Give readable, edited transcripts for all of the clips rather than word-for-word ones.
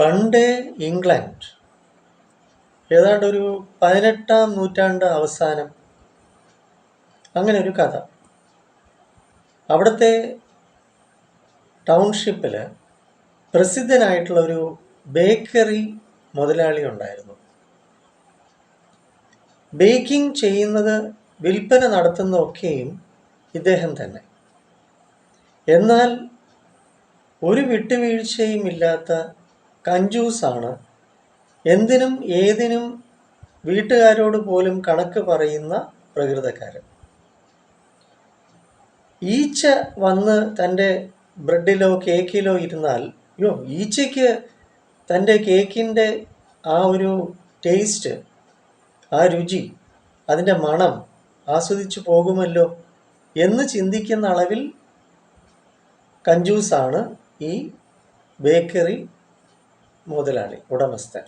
പണ്ട് ഇംഗ്ലണ്ട് ഏതാണ്ട് ഒരു 18-ാം നൂറ്റാണ്ട് അവസാനം അങ്ങനെ ഒരു കഥ. അവിടുത്തെ ടൗൺഷിപ്പിൽ പ്രസിദ്ധനായിട്ടുള്ള ഒരു ബേക്കറി മുതലാളി ഉണ്ടായിരുന്നു. ബേക്കിംഗ് ചെയ്യുന്നത്, വിൽപ്പന നടത്തുന്നതൊക്കെയും ഇദ്ദേഹം തന്നെ. എന്നാൽ ഒരു വിട്ടുവീഴ്ചയും ഇല്ലാത്ത കഞ്ചൂസാണ്. എന്തിനും ഏതിനും വീട്ടുകാരോട് പോലും കണക്ക് പറയുന്ന പ്രകൃതക്കാരൻ. ഈച്ച വന്ന് തൻ്റെ ബ്രെഡിലോ കേക്കിലോ ഇരുന്നാൽ ഈച്ചയ്ക്ക് തൻ്റെ കേക്കിൻ്റെ ആ ഒരു ടേസ്റ്റ്, ആ രുചി, അതിൻ്റെ മണം ആസ്വദിച്ചു പോകുമല്ലോ എന്ന് ചിന്തിക്കുന്ന അളവിൽ കഞ്ചൂസാണ് ഈ ബേക്കറി മുതലാളി, ഉടമസ്ഥൻ.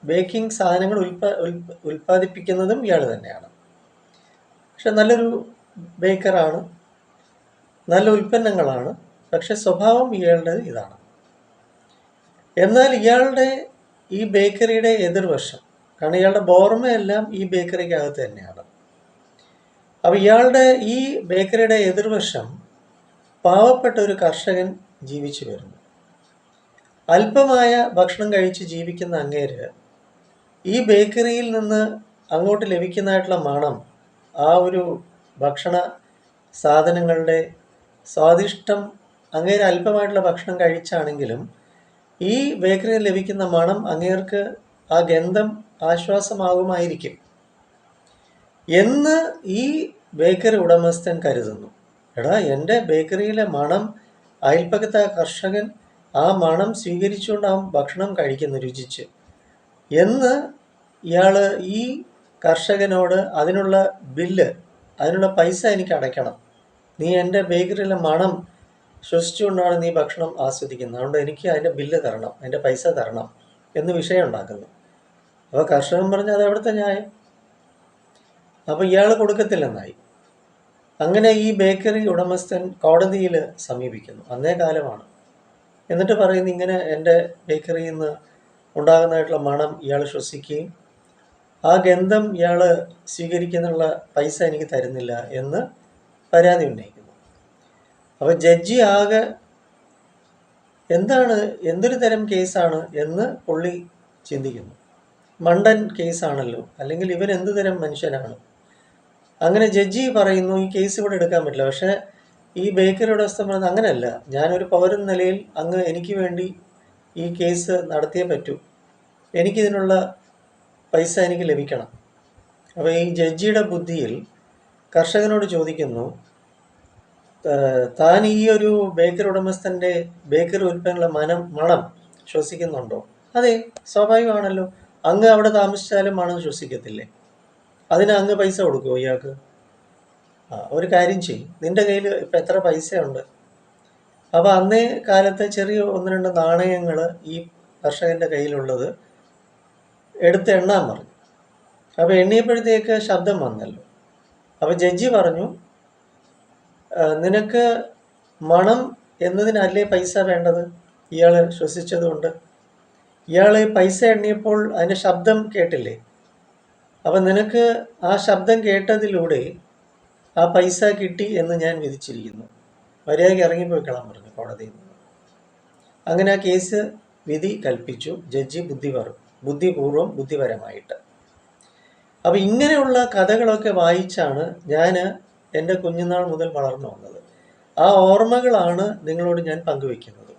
ബേക്കിംഗ് സാധനങ്ങൾ ഉൽപ്പാദിപ്പിക്കുന്നതും ഇയാൾ തന്നെയാണ്. പക്ഷെ നല്ലൊരു ബേക്കറാണ്, നല്ല ഉൽപ്പന്നങ്ങളാണ്. പക്ഷെ സ്വഭാവം ഇയാളുടെ ഇതാണ്. എന്നാൽ ഇയാളുടെ ഈ ബേക്കറിയുടെ എതിർവശം, കാരണം ഇയാളുടെ ബോർമയെല്ലാം ഈ ബേക്കറിക്കകത്ത് തന്നെയാണ്. അപ്പോൾ ഇയാളുടെ ഈ ബേക്കറിയുടെ എതിർവശം പാവപ്പെട്ട ഒരു കർഷകൻ ജീവിച്ചു വരുന്നു. അല്പമായ ഭക്ഷണം കഴിച്ച് ജീവിക്കുന്ന അങ്ങേര് ഈ ബേക്കറിയിൽ നിന്ന് അങ്ങോട്ട് ലഭിക്കുന്നതായിട്ടുള്ള മണം, ആ ഒരു ഭക്ഷണ സാധനങ്ങളുടെ സ്വാദിഷ്ടം, അങ്ങേര് അല്പമായിട്ടുള്ള ഭക്ഷണം കഴിച്ചാണെങ്കിലും ഈ ബേക്കറിയിൽ ലഭിക്കുന്ന മണം അങ്ങേർക്ക് ആ ഗന്ധം ആശ്വാസമാകുമായിരിക്കും എന്ന് ഈ ബേക്കറി ഉടമസ്ഥൻ കരുതുന്നു. എടാ, എൻ്റെ ബേക്കറിയിലെ മണം അയൽപ്പക്കത്തെ കർഷകൻ ആ മണം സ്വീകരിച്ചുകൊണ്ട് ആ ഭക്ഷണം കഴിക്കുന്നു രുചിച്ച് എന്ന് ഇയാൾ ഈ കർഷകനോട് അതിനുള്ള ബില്ല്, അതിനുള്ള പൈസ എനിക്ക് അടയ്ക്കണം, നീ എൻ്റെ ബേക്കറിയിലെ മണം ശ്വസിച്ചുകൊണ്ടാണ് നീ ഭക്ഷണം ആസ്വദിക്കുന്നത്, അതുകൊണ്ട് എനിക്ക് അതിൻ്റെ ബില്ല് തരണം, അതിൻ്റെ പൈസ തരണം എന്ന് വിഷയം ഉണ്ടാക്കുന്നു. അപ്പോൾ കർഷകൻ പറഞ്ഞ് അത് എവിടുത്തെ ന്യായം? അപ്പോൾ ഇയാൾ കൊടുക്കത്തില്ലെന്നായി. അങ്ങനെ ഈ ബേക്കറി ഉടമസ്ഥൻ കോടതിയിൽ സമീപിക്കുന്നു. അന്നേ കാലമാണ്. എന്നിട്ട് പറയുന്നു, ഇങ്ങനെ എൻ്റെ ബേക്കറിയിൽ നിന്ന് ഉണ്ടാകുന്നതായിട്ടുള്ള മണം ഇയാൾ ശ്വസിക്കുകയും ആ ഗന്ധം ഇയാൾ സ്വീകരിക്കുന്നുള്ള പൈസ എനിക്ക് തരുന്നില്ല എന്ന് പരാതി ഉന്നയിക്കുന്നു. അപ്പോൾ ജഡ്ജി ആകെ എന്തൊരു തരം കേസാണ് എന്ന് പുള്ളി ചിന്തിക്കുന്നു. മണ്ടൻ കേസാണല്ലോ, അല്ലെങ്കിൽ ഇവൻ എന്ത് തരം മനുഷ്യനാണ്? അങ്ങനെ ജഡ്ജി പറയുന്നു, ഈ കേസ് ഇവിടെ എടുക്കാൻ പറ്റില്ല. പക്ഷേ ഈ ബേക്കറി ഉടമസ്ഥൻ പറയുന്നത് അങ്ങനെയല്ല, ഞാനൊരു പൗരൻ നിലയിൽ അങ്ങ് എനിക്ക് വേണ്ടി ഈ കേസ് നടത്തിയേ പറ്റൂ, എനിക്കിതിനുള്ള പൈസ എനിക്ക് ലഭിക്കണം. അപ്പോൾ ഈ ജഡ്ജിയുടെ ബുദ്ധിയിൽ കർഷകനോട് ചോദിക്കുന്നു, താൻ ഈ ഒരു ബേക്കറി ഉടമസ്ഥൻ്റെ ബേക്കറി ഉൽപ്പന്നങ്ങളുടെ മണം ശ്വസിക്കുന്നുണ്ടോ? അതെ, സ്വാഭാവികമാണല്ലോ, അങ്ങ് അവിടെ താമസിച്ചാലും മണം ശ്വസിക്കത്തില്ലേ? അതിന് അങ്ങ് പൈസ കൊടുക്കുമോ ഇയാൾക്ക്? ഒരു കാര്യം ചെയ്യും, നിൻ്റെ കയ്യിൽ ഇപ്പം എത്ര പൈസയുണ്ട്? അപ്പോൾ അന്നേ കാലത്തെ ചെറിയ 1-2 നാണയങ്ങൾ ഈ കർഷകൻ്റെ കയ്യിലുള്ളത് എടുത്ത് എണ്ണാൻ പറഞ്ഞു. അപ്പോൾ എണ്ണിയപ്പോഴത്തേക്ക് ശബ്ദം വന്നല്ലോ. അപ്പോൾ ജഡ്ജി പറഞ്ഞു, നിനക്ക് മണം എന്നതിനല്ലേ പൈസ വേണ്ടത്? ഇയാൾ ശ്വസിച്ചതുകൊണ്ട്. ഇയാൾ പൈസ എണ്ണിയപ്പോൾ അതിൻ്റെ ശബ്ദം കേട്ടില്ലേ? അപ്പം നിനക്ക് ആ ശബ്ദം കേട്ടതിലൂടെ ആ പൈസ കിട്ടി എന്ന് ഞാൻ വിധിച്ചിരിക്കുന്നു. മര്യാദയ്ക്ക് ഇറങ്ങിപ്പോയിക്കളാൻ പറഞ്ഞു കോടതിയിൽ നിന്ന്. അങ്ങനെ ആ കേസ് വിധി കൽപ്പിച്ചു ജഡ്ജി ബുദ്ധിപരമായിട്ട്. അപ്പം ഇങ്ങനെയുള്ള കഥകളൊക്കെ വായിച്ചാണ് ഞാൻ എൻ്റെ കുഞ്ഞുനാൾ മുതൽ വളർന്നു വന്നത്. ആ ഓർമ്മകളാണ് നിങ്ങളോട് ഞാൻ പങ്കുവയ്ക്കുന്നത്.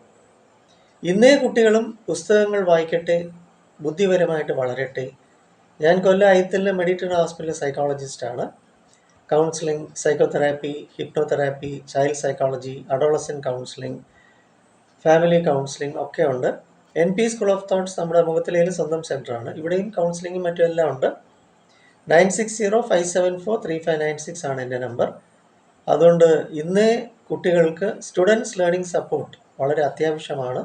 ഇന്നേ കുട്ടികളും പുസ്തകങ്ങൾ വായിക്കട്ടെ, ബുദ്ധിപരമായിട്ട് വളരട്ടെ. ഞാൻ കൊല്ലം ഐത്തലിലെ മെഡിറ്ററേനിയൻ ഹോസ്പിറ്റലിലെ സൈക്കോളജിസ്റ്റാണ്. Counselling, psychotherapy, hypnotherapy, child psychology, adolescent counselling, family counselling ഒക്കെ ഉണ്ട്. NP സ്കൂൾ ഓഫ് തോട്ട്സ് നമ്മുടെ മുഖത്തിലേലും സ്വന്തം സെൻ്ററാണ്. ഇവിടെയും കൗൺസിലിങ്ങും മറ്റും എല്ലാം ഉണ്ട്. 9605743596 ആണ് എൻ്റെ നമ്പർ. അതുകൊണ്ട് ഇന്നേ കുട്ടികൾക്ക് സ്റ്റുഡൻസ് ലേണിംഗ് സപ്പോർട്ട് വളരെ അത്യാവശ്യമാണ്.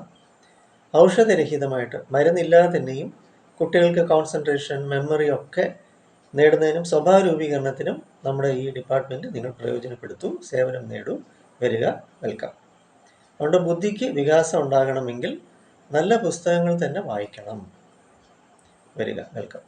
ഔഷധരഹിതമായിട്ട്, മരുന്നില്ലാതെ തന്നെയും കുട്ടികൾക്ക് കോൺസെൻട്രേഷൻ, മെമ്മറി ഒക്കെ നേടുന്നതിനും സ്വഭാവ രൂപീകരണത്തിനും നമ്മുടെ ഈ ഡിപ്പാർട്ട്മെൻറ്റ് നിങ്ങൾ പ്രയോജനപ്പെടുത്തൂ, സേവനം നേടൂ, വരിക, വെൽക്കം. അതുകൊണ്ട് ബുദ്ധിക്ക് വികാസം ഉണ്ടാകണമെങ്കിൽ നല്ല പുസ്തകങ്ങൾ തന്നെ വായിക്കണം. വരിക, വെൽക്കം.